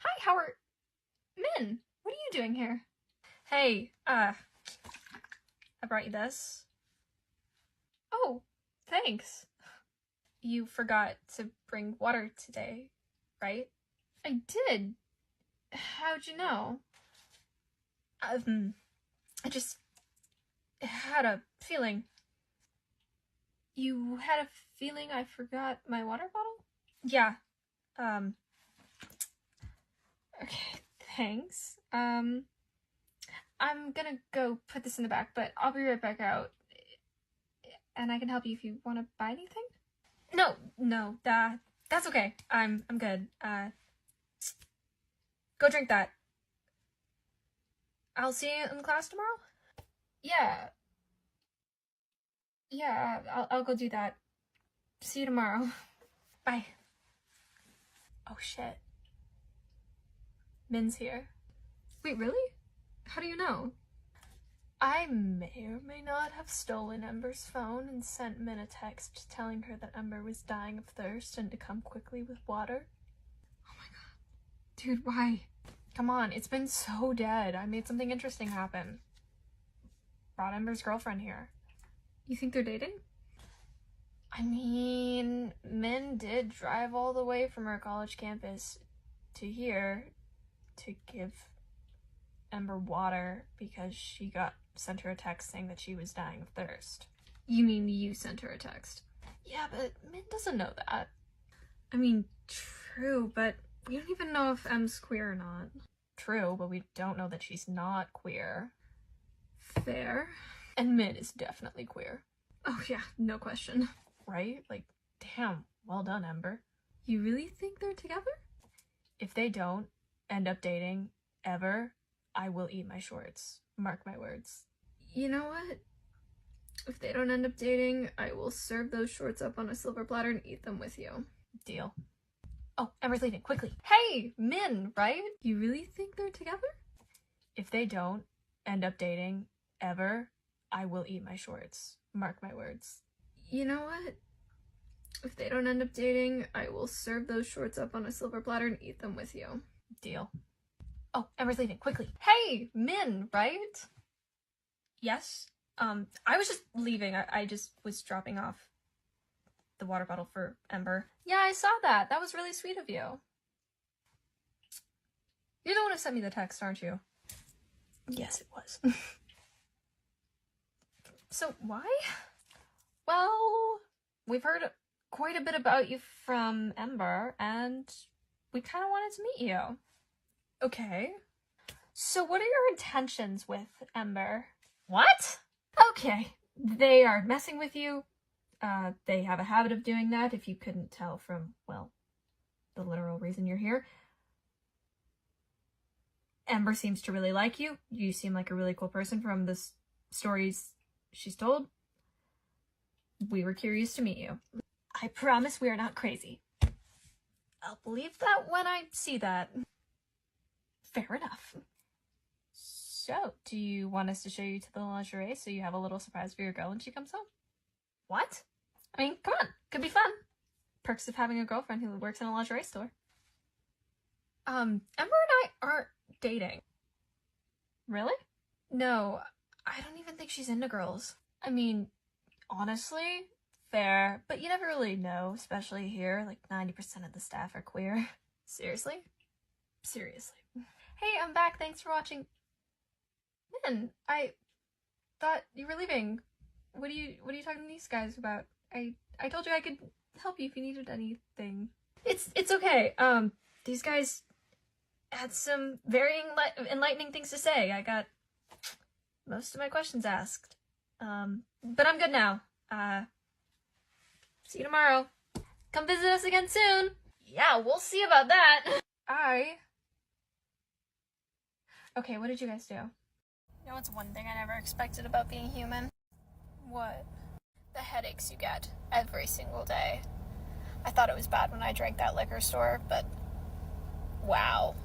Hi, Howard. Min, what are you doing here? Hey, I brought you this. Oh, thanks. You forgot to bring water today, right? I did. How'd you know? I just had a feeling. You had a feeling I forgot my water bottle? Yeah. Okay, thanks. I'm gonna go put this in the back, but I'll be right back out. And I can help you if you want to buy anything? No, that's okay. I'm good. Go drink that. I'll see you in class tomorrow? Yeah. Yeah, I'll go do that. See you tomorrow. Bye. Oh shit. Min's here. Wait, really? How do you know? I may or may not have stolen Ember's phone and sent Min a text telling her that Ember was dying of thirst and to come quickly with water. Oh my god. Dude, why? Come on, it's been so dead. I made something interesting happen. Brought Ember's girlfriend here. You think they're dating? I mean, Min did drive all the way from her college campus to here to give Ember water because she sent her a text saying that she was dying of thirst. You mean you sent her a text? Yeah, but Min doesn't know that. I mean, true, but we don't even know if Em's queer or not. True, but we don't know that she's not queer. Fair. And Min is definitely queer. Oh yeah, no question. Right? Like, damn, well done, Ember. You really think they're together? If they don't end up dating ever, I will eat my shorts. Mark my words. You know what? If they don't end up dating, I will serve those shorts up on a silver platter and eat them with you. Deal. Oh, Ember's leaving, quickly. Hey, Min, right? You really think they're together? If they don't end up dating ever, I will eat my shorts. Mark my words. You know what? If they don't end up dating, I will serve those shorts up on a silver platter and eat them with you. Deal. Oh, Ember's leaving, quickly. Hey, Min, right? Yes? I was just leaving. I just was dropping off the water bottle for Ember. Yeah, I saw that. That was really sweet of you. You're the one who sent me the text, aren't you? Yes, it was. So, why? Well, we've heard quite a bit about you from Ember, and we kind of wanted to meet you. Okay. So what are your intentions with Ember? What? Okay. They are messing with you. They have a habit of doing that, if you couldn't tell from, well, the literal reason you're here. Ember seems to really like you. You seem like a really cool person from the stories she's told. We were curious to meet you. I promise we are not crazy. I'll believe that when I see that. Fair enough. So, do you want us to show you to the lingerie so you have a little surprise for your girl when she comes home? What? I mean, come on. Could be fun. Perks of having a girlfriend who works in a lingerie store. Ember and I aren't dating. Really? No, I don't even think she's into girls. I mean, honestly, fair, but you never really know, especially here. Like 90% of the staff are queer. Seriously? Seriously. Hey, I'm back. Thanks for watching. Man, I thought you were leaving. What are you talking to these guys about? I told you I could help you if you needed anything. It's okay. These guys had some very enlightening things to say. I got most of my questions asked. But I'm good now. See you tomorrow. Come visit us again soon. Yeah, we'll see about that. Okay, what did you guys do? You know what's one thing I never expected about being human? What? The headaches you get every single day. I thought it was bad when I drank that liquor store, but wow.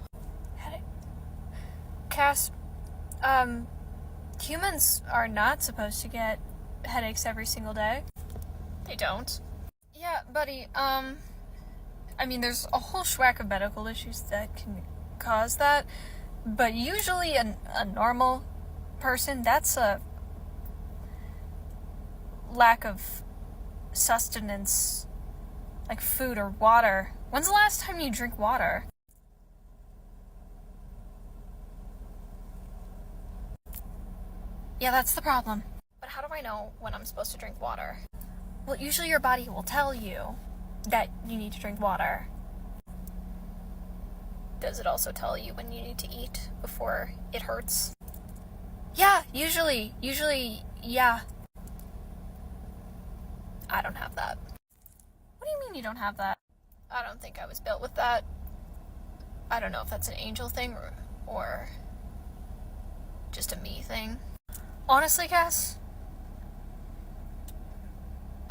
Headache. Cass, humans are not supposed to get headaches every single day. They don't. Yeah, buddy, I mean, there's a whole schwack of medical issues that can cause that, but usually a normal person, that's a lack of sustenance, like food or water. When's the last time you drink water? Yeah, that's the problem. But how do I know when I'm supposed to drink water? Well, usually your body will tell you that you need to drink water. Does it also tell you when you need to eat before it hurts? Yeah, usually, yeah. I don't have that. What do you mean you don't have that? I don't think I was built with that. I don't know if that's an angel thing or just a me thing. Honestly, Cass,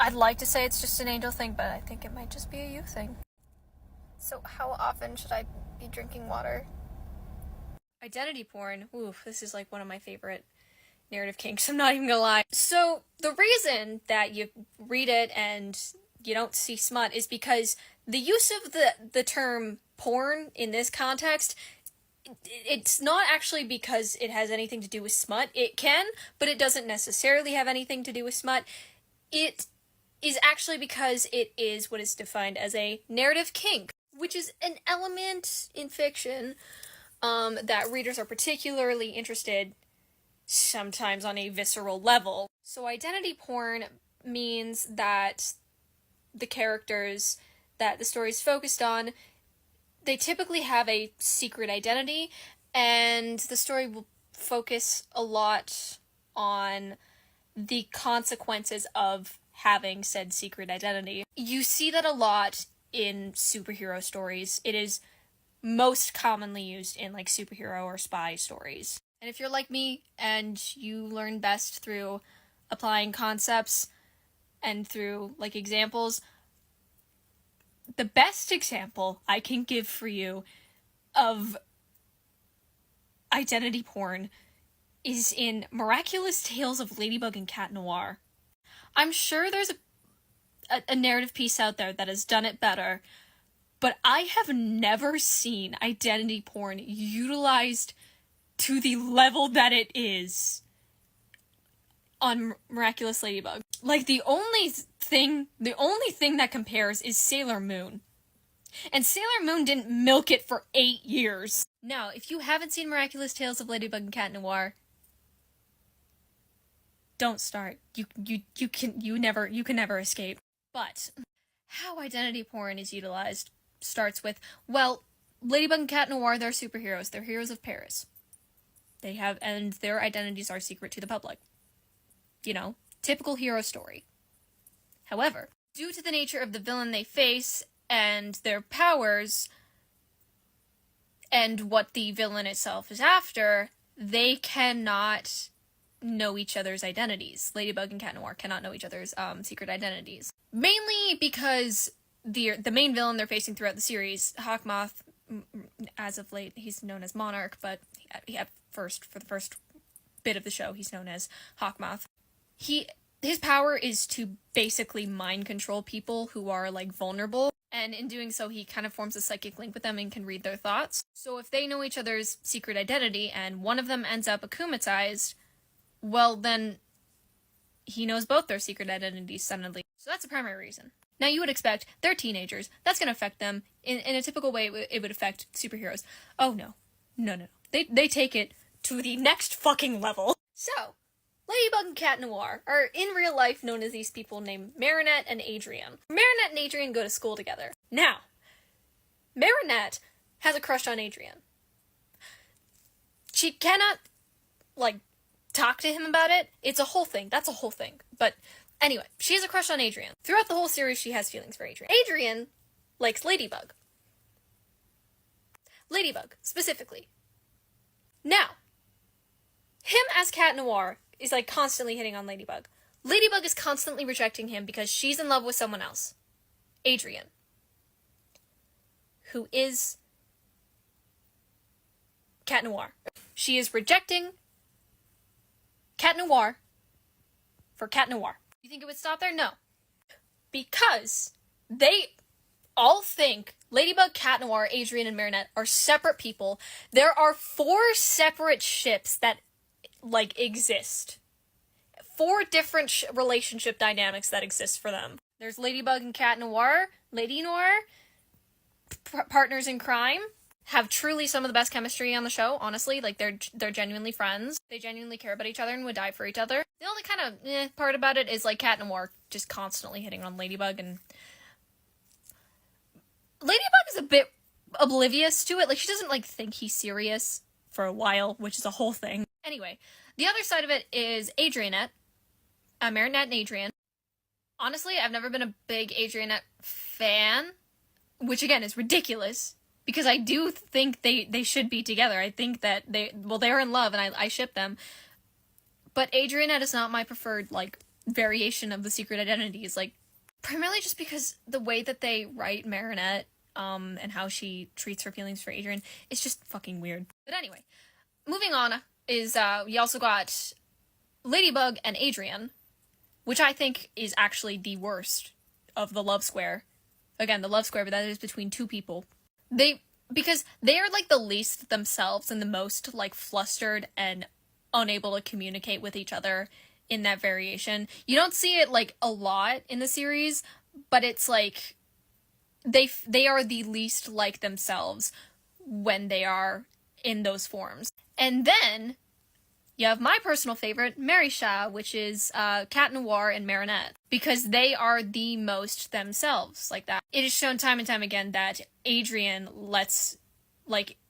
I'd like to say it's just an angel thing, but I think it might just be a you thing. So how often should I be drinking water? Identity porn. Ooh, this is like one of my favorite narrative kinks, I'm not even gonna lie. So the reason that you read it and you don't see smut is because the use of the term porn in this context, it's not actually because it has anything to do with smut. It can, but it doesn't necessarily have anything to do with smut. It is actually because it is what is defined as a narrative kink, which is an element in fiction that readers are particularly interested, sometimes on a visceral level. So identity porn means that the characters that the story is focused on, they typically have a secret identity, and the story will focus a lot on the consequences of having said secret identity. You see that a lot in superhero stories. It is most commonly used in like superhero or spy stories. And if you're like me and you learn best through applying concepts and through like examples, the best example I can give for you of identity porn is in Miraculous Tales of Ladybug and Cat Noir. I'm sure there's a narrative piece out there that has done it better, but I have never seen identity porn utilized to the level that it is on Miraculous Ladybug. Like, the only thing that compares is Sailor Moon. And Sailor Moon didn't milk it for 8 years. Now, if you haven't seen Miraculous Tales of Ladybug and Cat Noir, don't start. You can never escape. But how identity porn is utilized starts with, well, Ladybug and Cat Noir, they're superheroes. They're heroes of Paris. And their identities are secret to the public. You know, typical hero story. However, due to the nature of the villain they face and their powers and what the villain itself is after, they cannot know each other's identities. Ladybug and Cat Noir cannot know each other's secret identities. Mainly because the main villain they're facing throughout the series, Hawkmoth, as of late, he's known as Monarch, but for the first bit of the show, he's known as Hawkmoth. His power is to basically mind control people who are, like, vulnerable, and in doing so, he kind of forms a psychic link with them and can read their thoughts. So if they know each other's secret identity, and one of them ends up akumatized, well, then he knows both their secret identities suddenly. So that's the primary reason. Now, you would expect they're teenagers. That's going to affect them. In a typical way, it would affect superheroes. Oh, no. No. They take it to the next fucking level. So, Ladybug and Cat Noir are in real life known as these people named Marinette and Adrian. Marinette and Adrian go to school together. Now, Marinette has a crush on Adrian. She cannot, like, talk to him about it. It's a whole thing. That's a whole thing. But anyway, she has a crush on Adrian. Throughout the whole series, she has feelings for Adrian. Adrian likes Ladybug. Ladybug, specifically. Now, him as Cat Noir is, like, constantly hitting on Ladybug. Ladybug is constantly rejecting him because she's in love with someone else. Adrian. Who is Cat Noir. She is rejecting Cat Noir for Cat Noir. You think it would stop there? No. Because they all think Ladybug, Cat Noir, Adrien, and Marinette are separate people. There are 4 separate ships that, like, exist. 4 different relationship dynamics that exist for them. There's Ladybug and Cat Noir, Lady Noir, partners in crime, have truly some of the best chemistry on the show, honestly. Like, they're genuinely friends. They genuinely care about each other and would die for each other. The only kind of part about it is, like, Cat Noir just constantly hitting on Ladybug, and Ladybug is a bit oblivious to it. Like, she doesn't, like, think he's serious for a while, which is a whole thing. Anyway, the other side of it is Adrianette, Marinette and Adrien. Honestly, I've never been a big Adrianette fan, which, again, is ridiculous, because I do think they should be together. I think that they're in love, and I ship them. But Adrianette is not my preferred, like, variation of the secret identities. Like, primarily just because the way that they write Marinette, and how she treats her feelings for Adrien, is just fucking weird. But anyway, moving on is, we also got Ladybug and Adrien, which I think is actually the worst of the love square. Again, the love square, but that is between 2 people. Because they are, like, the least themselves and the most, like, flustered and unable to communicate with each other in that variation. You don't see it, like, a lot in the series, but it's, like, they are the least like themselves when they are in those forms. And then you have my personal favorite, Marisha, which is Cat Noir and Marinette, because they are the most themselves like that. It is shown time and time again that Adrien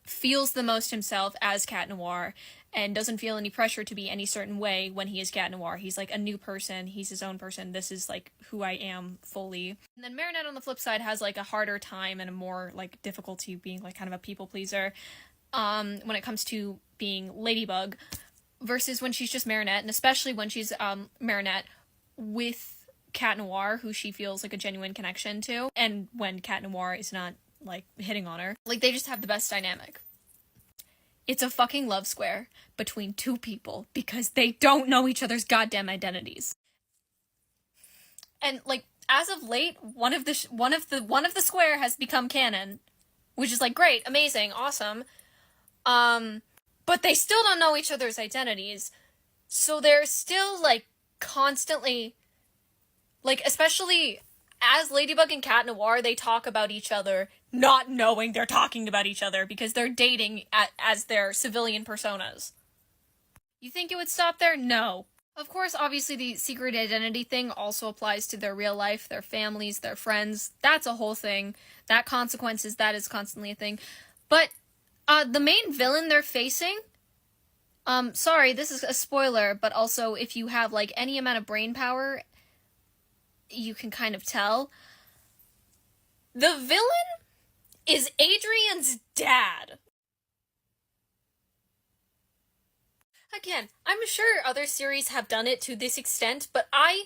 feels the most himself as Cat Noir and doesn't feel any pressure to be any certain way when he is Cat Noir. He's, like, a new person. He's his own person. This is, like, who I am fully. And then Marinette, on the flip side, has, like, a harder time and a more, like, difficulty being, like, kind of a people pleaser when it comes to being Ladybug, versus when she's just Marinette, and especially when she's Marinette with Cat Noir, who she feels, like, a genuine connection to, and when Cat Noir is not, like, hitting on her. Like, they just have the best dynamic. It's a fucking love square between 2 people because they don't know each other's goddamn identities. And, like, as of late, one of the square has become canon, which is, like, great, amazing, awesome. But they still don't know each other's identities, so they're still, like, constantly, like, especially as Ladybug and Cat Noir, they talk about each other not knowing they're talking about each other because they're dating as their civilian personas. You think it would stop there? No. Of course, obviously, the secret identity thing also applies to their real life, their families, their friends. That's a whole thing. That is constantly a thing. But the main villain they're facing, sorry, this is a spoiler, but also if you have, like, any amount of brain power, you can kind of tell. The villain is Adrien's dad. Again, I'm sure other series have done it to this extent, but I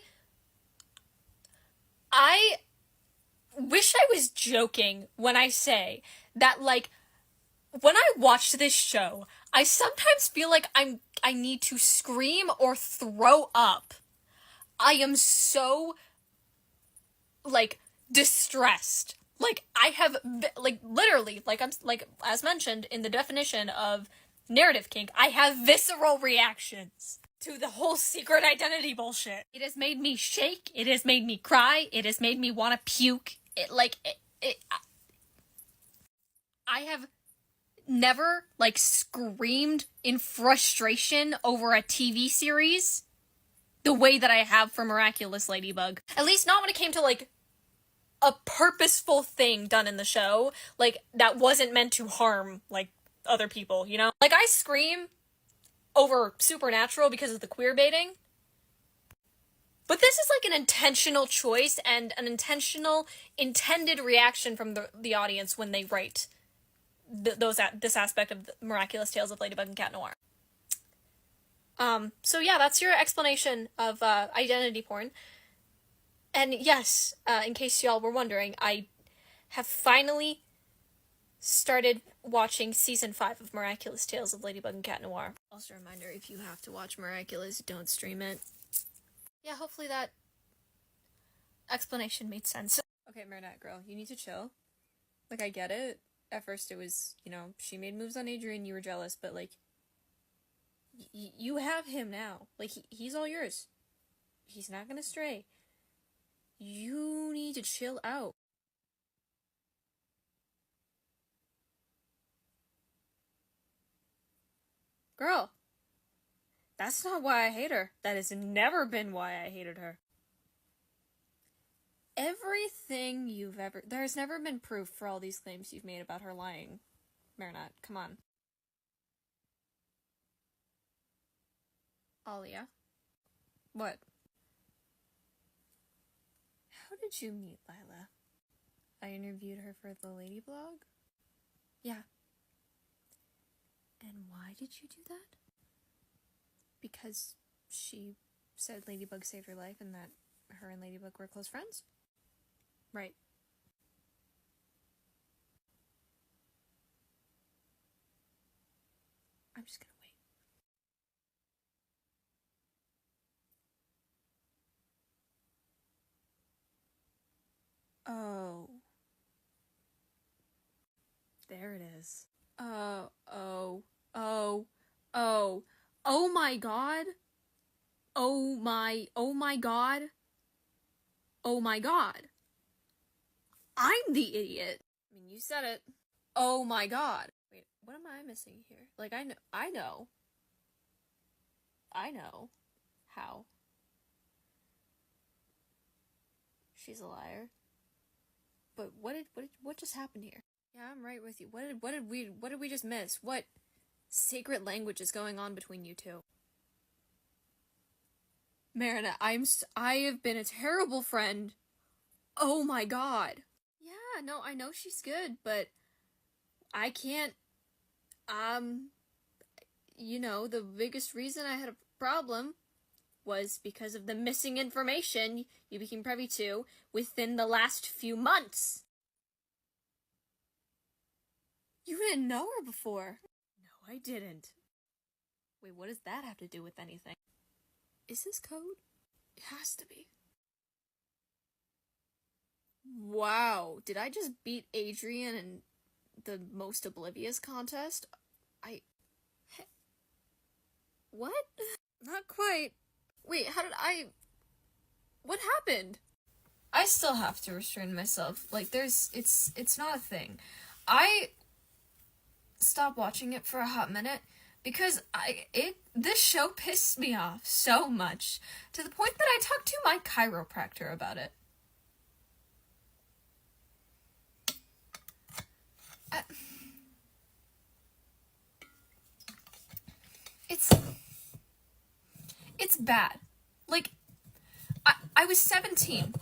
wish I was joking when I say that, like, when I watch this show, I sometimes feel like I need to scream or throw up. I am so, like, distressed. Like, I have, like, literally, like, I'm, like, as mentioned in the definition of narrative kink, I have visceral reactions to the whole secret identity bullshit. It has made me shake, it has made me cry, it has made me want to puke. I have never, like, screamed in frustration over a TV series the way that I have for Miraculous Ladybug. At least not when it came to, like, a purposeful thing done in the show, like, that wasn't meant to harm, like, other people, you know? Like, I scream over Supernatural because of the queer baiting, but this is, like, an intentional choice and an intentional, intended reaction from the audience when they write this aspect of the Miraculous Tales of Ladybug and Cat Noir. So yeah, that's your explanation of identity porn. And yes, in case y'all were wondering, I have finally started watching season 5 of Miraculous Tales of Ladybug and Cat Noir. Also a reminder, if you have to watch Miraculous, don't stream it. Yeah, hopefully that explanation made sense. Okay, Marinette girl, you need to chill. Like, I get it. At first it was, you know, she made moves on Adrian, you were jealous, but, like, you have him now. Like, he's all yours. He's not gonna stray. You need to chill out. Girl, that's not why I hate her. That has never been why I hated her. Everything you've ever... There's never been proof for all these claims you've made about her lying. Marinette, come on. Alia? What? How did you meet Lila? I interviewed her for the Lady blog? Yeah. And why did you do that? Because she said Ladybug saved her life and that her and Ladybug were close friends? Right. I'm just gonna wait. Oh. There it is. Oh my god. Oh my god. Oh my god. I'm the idiot. I mean, you said it. Oh my god. Wait, what am I missing here? Like, I know. How. She's a liar. But what just happened here? Yeah, I'm right with you. What did we just miss? What sacred language is going on between you two? Marina, I have been a terrible friend. Oh my god. Yeah, no, I know she's good, but I can't, you know, the biggest reason I had a problem was because of the missing information you became privy to within the last few months. You didn't know her before. No, I didn't. Wait, what does that have to do with anything? Is this code? It has to be. Wow, did I just beat Adrian in the most oblivious contest? What? Not quite. Wait, what happened? I still have to restrain myself. Like, it's not a thing. I stopped watching it for a hot minute because this show pissed me off so much to the point that I talked to my chiropractor about it. It's bad. Like, I was 17.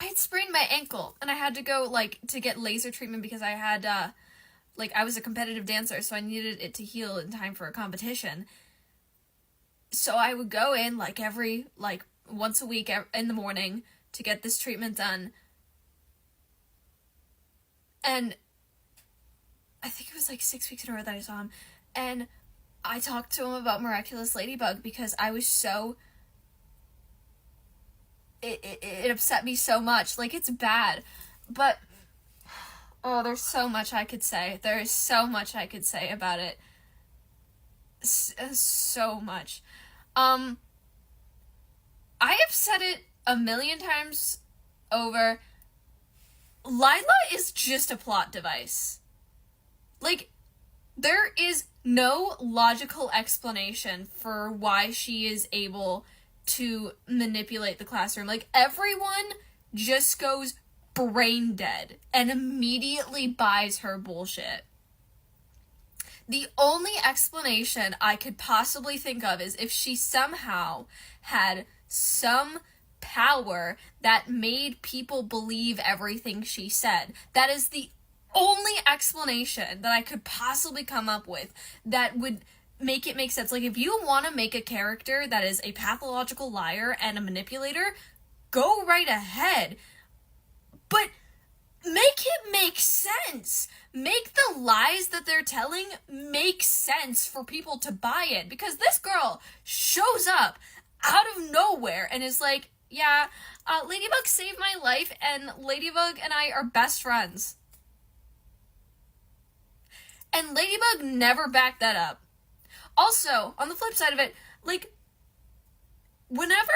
I had sprained my ankle, and I had to go, like, to get laser treatment because I had, I was a competitive dancer, so I needed it to heal in time for a competition. So I would go in, once a week in the morning to get this treatment done. And I think it was, 6 weeks in a row that I saw him. And I talked to him about Miraculous Ladybug because I was so... It upset me so much. Like, it's bad. But, oh, there's so much I could say. There is so much I could say about it. So much. I have said it a million times over. Lila is just a plot device. Like, there is no logical explanation for why she is able to manipulate the classroom. Like, everyone just goes brain dead and immediately buys her bullshit. The only explanation I could possibly think of is if she somehow had some power that made people believe everything she said. That is the only explanation that I could possibly come up with that would make it make sense. Like, if you want to make a character that is a pathological liar and a manipulator, go right ahead. But make it make sense. Make the lies that they're telling make sense for people to buy it. Because this girl shows up out of nowhere and is like, yeah, Ladybug saved my life, and Ladybug and I are best friends. And Ladybug never backed that up. Also, on the flip side of it, like, whenever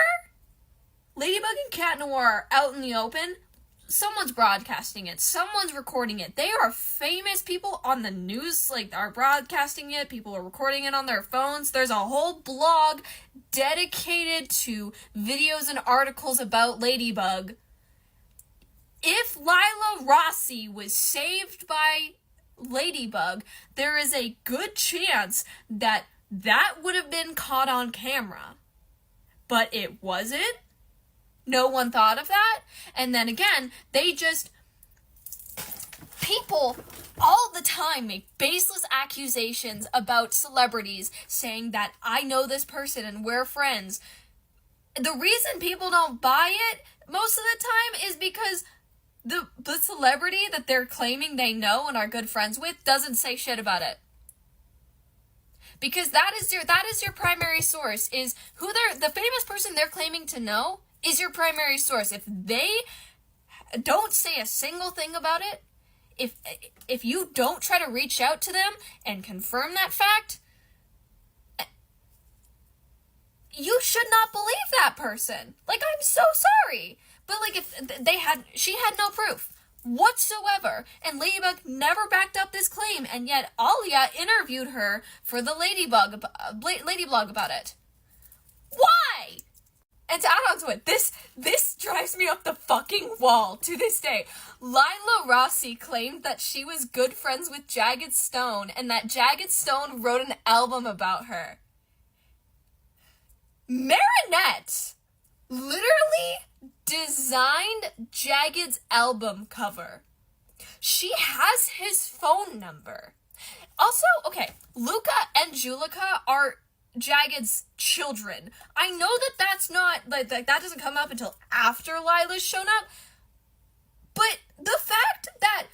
Ladybug and Cat Noir are out in the open, someone's broadcasting it, someone's recording it. They are famous people on the news, like, are broadcasting it, people are recording it on their phones. There's a whole blog dedicated to videos and articles about Ladybug. If Lila Rossi was saved by Ladybug, there is a good chance that would have been caught on camera. But it wasn't. No one thought of that. And then again, people all the time make baseless accusations about celebrities, saying that I know this person and we're friends. The reason people don't buy it most of the time is because the celebrity that they're claiming they know and are good friends with doesn't say shit about it. Because that is your primary source, is the famous person they're claiming to know is your primary source. If they don't say a single thing about it, if you don't try to reach out to them and confirm that fact, you should not believe that person. Like, I'm so sorry. But, like, if she had no proof whatsoever, and Ladybug never backed up this claim, and yet Alia interviewed her for the Ladybug about it. Why? And to add on to it, this drives me up the fucking wall to this day. Lila Rossi claimed that she was good friends with Jagged Stone, and that Jagged Stone wrote an album about her. Marinette literally designed Jagged's album cover. She has his phone number. Also, okay, Luca and Julika are Jagged's children. I know that's not, like, that doesn't come up until after Lila's shown up, but the fact that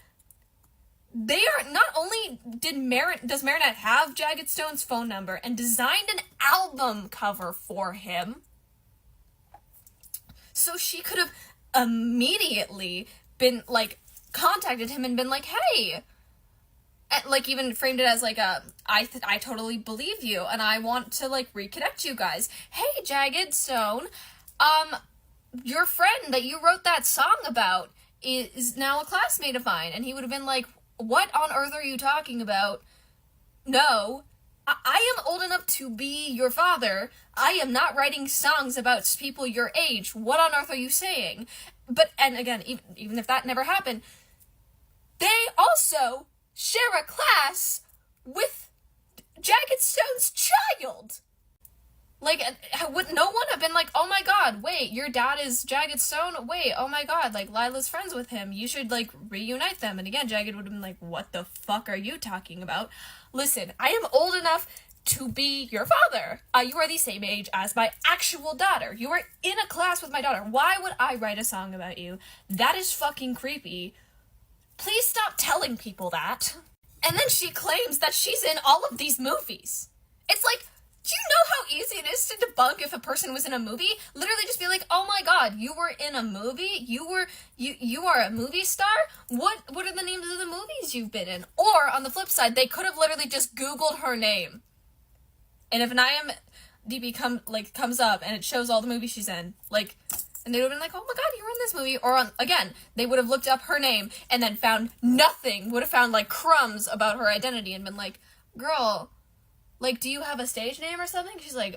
they are, not only does Marinette have Jagged Stone's phone number and designed an album cover for him, so she could have immediately been, like, contacted him and been like, hey, and, like, even framed it as, like, I totally believe you, and I want to, like, reconnect you guys. Hey, Jagged Stone, your friend that you wrote that song about is now a classmate of mine. And he would have been like, what on earth are you talking about? No, I am old enough to be your father. I am not writing songs about people your age. What on earth are you saying? But, and again, even if that never happened, they also share a class with Jagged Stone's child. Like, would no one have been like, oh my god, wait, your dad is Jagged Stone? Wait, oh my god, like, Lila's friends with him. You should, like, reunite them. And again, Jagged would have been like, what the fuck are you talking about? Listen, I am old enough to be your father. You are the same age as my actual daughter. You are in a class with my daughter. Why would I write a song about you? That is fucking creepy. Please stop telling people that. And then she claims that she's in all of these movies. It's like, do you know how easy it is to debunk if a person was in a movie? Literally just be like, oh my god, you were in a movie? You are a movie star? What are the names of the movies you've been in? Or, on the flip side, they could have literally just Googled her name. And if an IMDb comes up and it shows all the movies she's in, like, and they would have been like, oh my god, you were in this movie. Or, again, they would have looked up her name and then found nothing. Would have found, like, crumbs about her identity and been like, girl, like, do you have a stage name or something? She's like,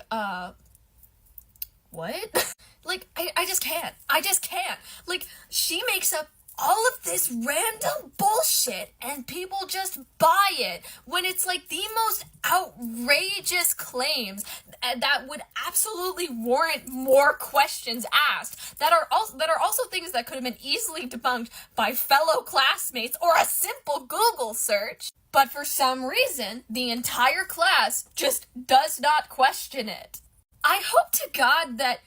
what? Like, I just can't. I just can't. Like, she makes up all of this random bullshit and people just buy it when it's like the most outrageous claims that would absolutely warrant more questions asked, that are also things that could have been easily debunked by fellow classmates or a simple Google search. But for some reason, the entire class just does not question it. I hope to God that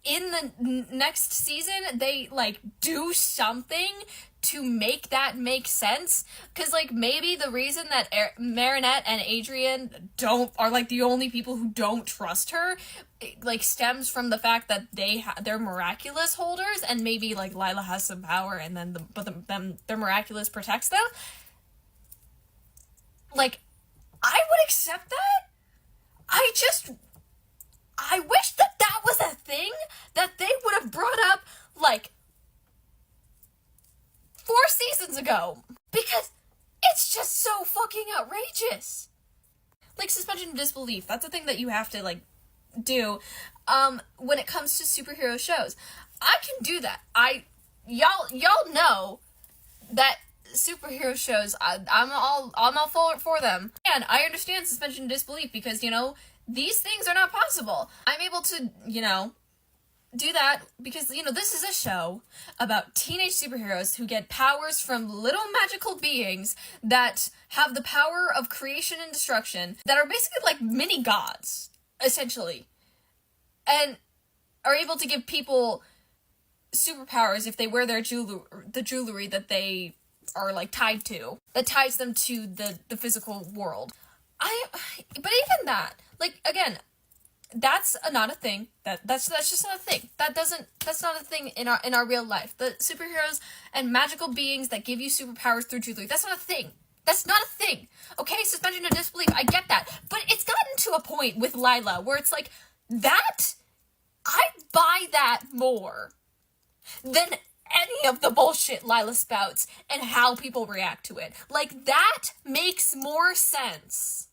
in the next season, they, like, do something to make that make sense, because, like, maybe the reason that Marinette and Adrien are, like, the only people who don't trust her, like, stems from the fact that they're miraculous holders, and maybe, like, Lila has some power, and then their miraculous protects them. Like, I would accept that. I wish that was a thing that they would have brought up, like, 4 seasons ago, because it's just so fucking outrageous. Like, suspension of disbelief, that's a thing that you have to, like, do, when it comes to superhero shows. I can do that. Y'all know that superhero shows, I'm all for them. And I understand suspension of disbelief, because, you know, these things are not possible. I'm able to, you know, do that because, you know, this is a show about teenage superheroes who get powers from little magical beings that have the power of creation and destruction, that are basically like mini gods, essentially, and are able to give people superpowers if they wear their the jewelry that they are, like, tied to, that ties them to the physical world. But even that, like, again, that's not a thing. That's just not a thing. That's not a thing in our real life. The superheroes and magical beings that give you superpowers through jewelry, that's not a thing. That's not a thing. Okay, suspension of disbelief, I get that. But it's gotten to a point with Lila where it's like, that, I buy that more than any of the bullshit Lila spouts and how people react to it. Like, that makes more sense.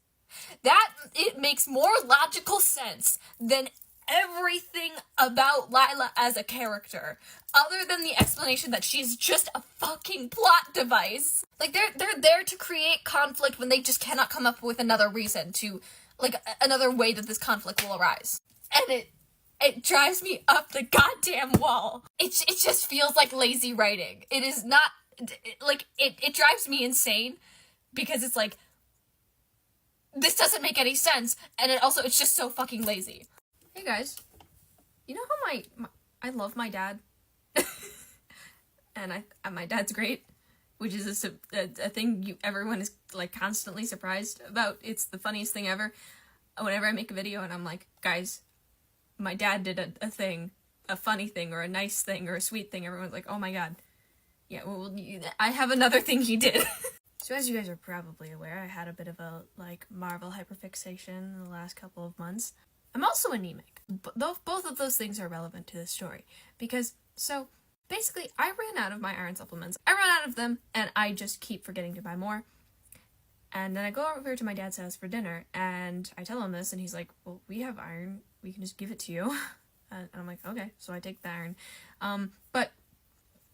It makes more logical sense than everything about Lila as a character, other than the explanation that she's just a fucking plot device. Like, they're there to create conflict when they just cannot come up with another reason to, like, another way that this conflict will arise. And it drives me up the goddamn wall. It just feels like lazy writing. It is not, like, it drives me insane, because it's like, this doesn't make any sense, and it's just so fucking lazy. Hey guys, you know how I love my dad? and my dad's great, which is a thing everyone is, like, constantly surprised about. It's the funniest thing ever. Whenever I make a video and I'm like, guys, my dad did a thing, a funny thing, or a nice thing, or a sweet thing, everyone's like, oh my god. Yeah, well, I have another thing he did. So as you guys are probably aware, I had a bit of a, like, Marvel hyperfixation in the last couple of months. I'm also anemic. Both of those things are relevant to this story. Because, so, basically, I ran out of my iron supplements. I ran out of them, and I just keep forgetting to buy more. And then I go over to my dad's house for dinner, and I tell him this, and he's like, well, we have iron. We can just give it to you. And I'm like, okay. So I take the iron. But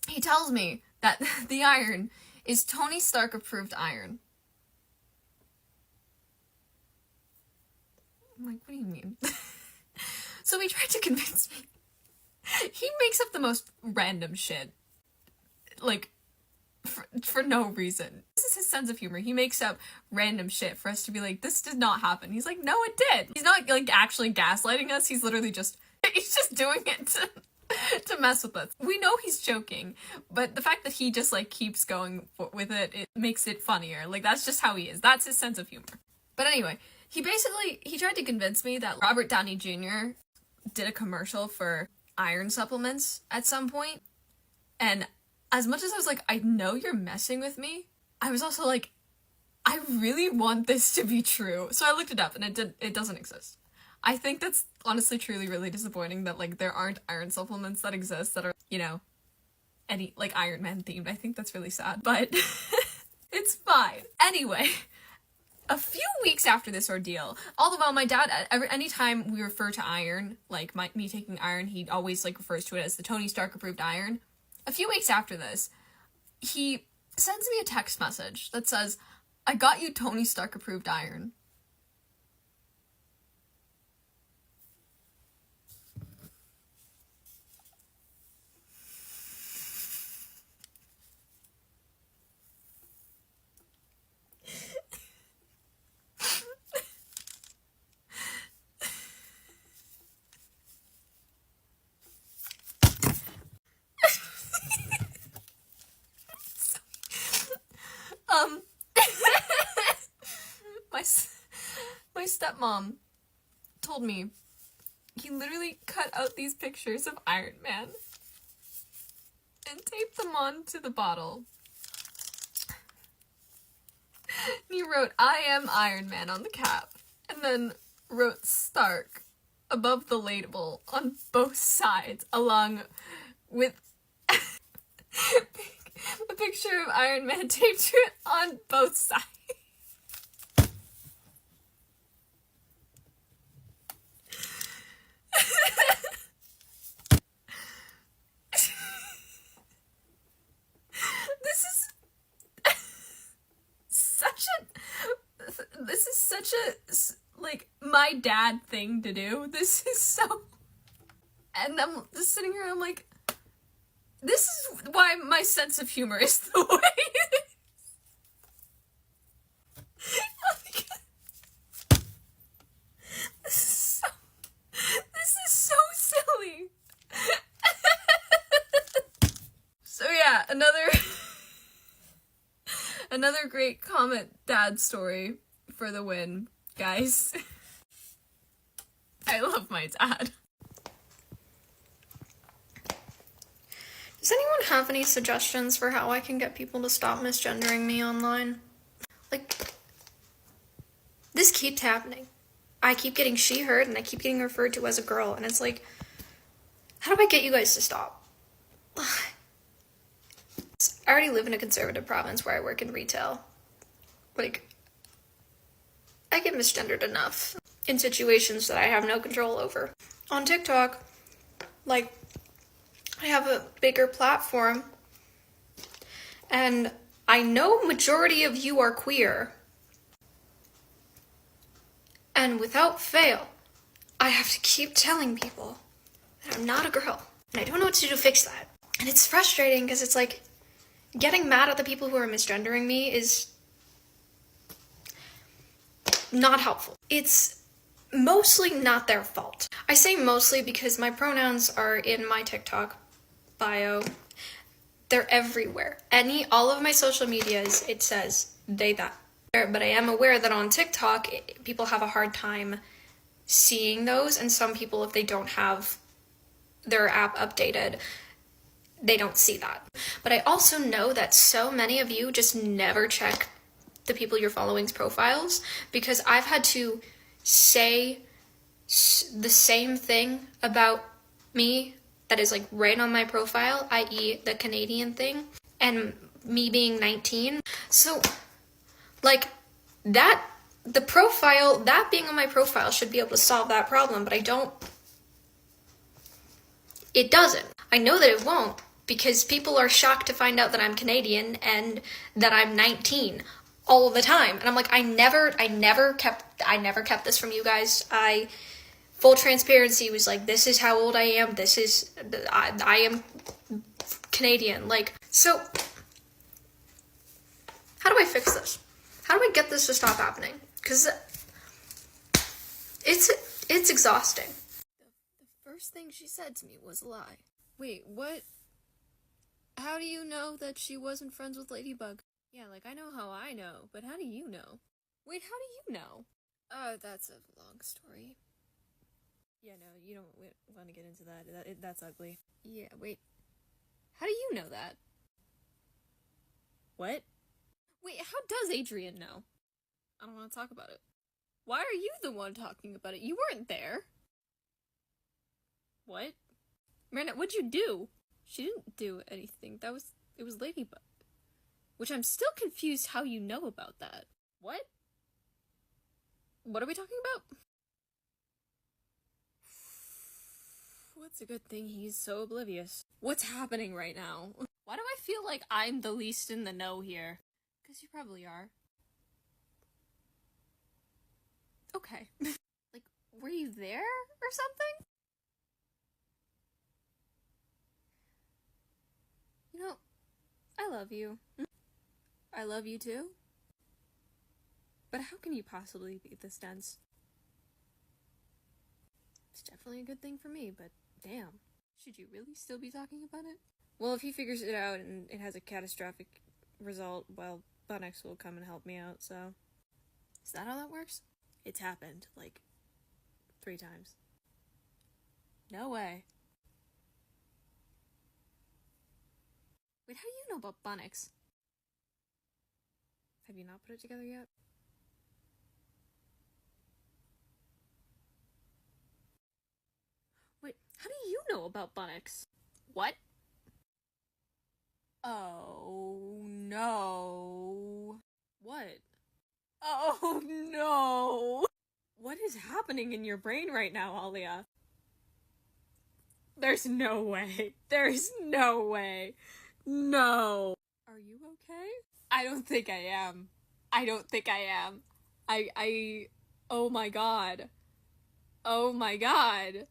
he tells me that the iron is Tony Stark approved iron. I'm like, what do you mean? So he tried to convince me. He makes up the most random shit. Like, for no reason. This is his sense of humor. He makes up random shit for us to be like, this did not happen. He's like, no, it did. He's not, like, actually gaslighting us. He's literally just, he's just doing it to mess with us. We know he's joking, but the fact that he just, like, keeps going with it, it makes it funnier. Like, that's just how he is. That's his sense of humor. But anyway, he tried to convince me that Robert Downey Jr. did a commercial for iron supplements at some point, and as much as I was like, I know you're messing with me, I was also like, I really want this to be true. So I looked it up, and it doesn't exist. I think that's honestly truly really disappointing that, like, there aren't iron supplements that exist that are, you know, any, like, Iron Man themed. I think that's really sad, but it's fine. Anyway, a few weeks after this ordeal, all the while my dad, anytime we refer to iron, like, me taking iron, he always, like, refers to it as the Tony Stark approved iron. A few weeks after this, he sends me a text message that says, I got you Tony Stark approved iron. My stepmom told me he literally cut out these pictures of Iron Man and taped them onto the bottle. And he wrote, "I am Iron Man" on the cap, and then wrote Stark above the label on both sides, along with a picture of Iron Man taped to it on both sides. This is such a, like, my dad thing to do. This is so... And I'm just sitting here, I'm like, this is why my sense of humor is the way it is. This is so silly. So yeah, another great Comet dad story for the win, guys. I love my dad. Does anyone have any suggestions for how I can get people to stop misgendering me online? Like, this keeps happening. I keep getting she, her, and I keep getting referred to as a girl, and it's like, how do I get you guys to stop? I already live in a conservative province where I work in retail. Like, I get misgendered enough in situations that I have no control over. On TikTok, like, I have a bigger platform, and I know majority of you are queer. And without fail, I have to keep telling people that I'm not a girl. And I don't know what to do to fix that. And it's frustrating because it's like, getting mad at the people who are misgendering me is not helpful. It's mostly not their fault. I say mostly because my pronouns are in my TikTok bio. They're everywhere. All of my social medias, it says they, that. But I am aware that on TikTok, people have a hard time seeing those, and some people, if they don't have their app updated, they don't see that. But I also know that so many of you just never check the people you're following's profiles, because I've had to say the same thing about me that is like right on my profile, i.e. the Canadian thing, and me being 19. So like that, the profile, that being on my profile should be able to solve that problem, but it doesn't. I know that it won't, because people are shocked to find out that I'm Canadian and that I'm 19 all the time. And I'm like, I never kept this from you guys. Full transparency was like, this is how old I am. I am Canadian. Like, so how do I fix this? How do I get this to stop happening? Because it's exhausting. The first thing she said to me was a lie. Wait, what? How do you know that she wasn't friends with Ladybug? Yeah, like, I know how I know, but how do you know? Wait, how do you know? Oh, that's a long story. Yeah, no, you don't want to get into that. That's ugly. Yeah, wait. How do you know that? What? Wait, how does Adrian know? I don't want to talk about it. Why are you the one talking about it? You weren't there. What? Miranda, what'd you do? She didn't do anything. It was Ladybug. Which I'm still confused how you know about that. What? What are we talking about? What's a good thing he's so oblivious? What's happening right now? Why do I feel like I'm the least in the know here? Because you probably are. Okay. Like, were you there or something? You know, I love you. I love you too. But how can you possibly be this dense? It's definitely a good thing for me, but damn. Should you really still be talking about it? Well, if he figures it out and it has a catastrophic result, well, Bunex will come and help me out, so... Is that how that works? It's happened, like, 3 times. No way. Wait, how do you know about Bunnix? Have you not put it together yet? Wait, how do you know about Bunnix? What? Oh, no. What? Oh, no. What is happening in your brain right now, Alia? There's no way. There's no way. No. Are you okay? I don't think I am. I don't think I am. Oh my god. Oh my god.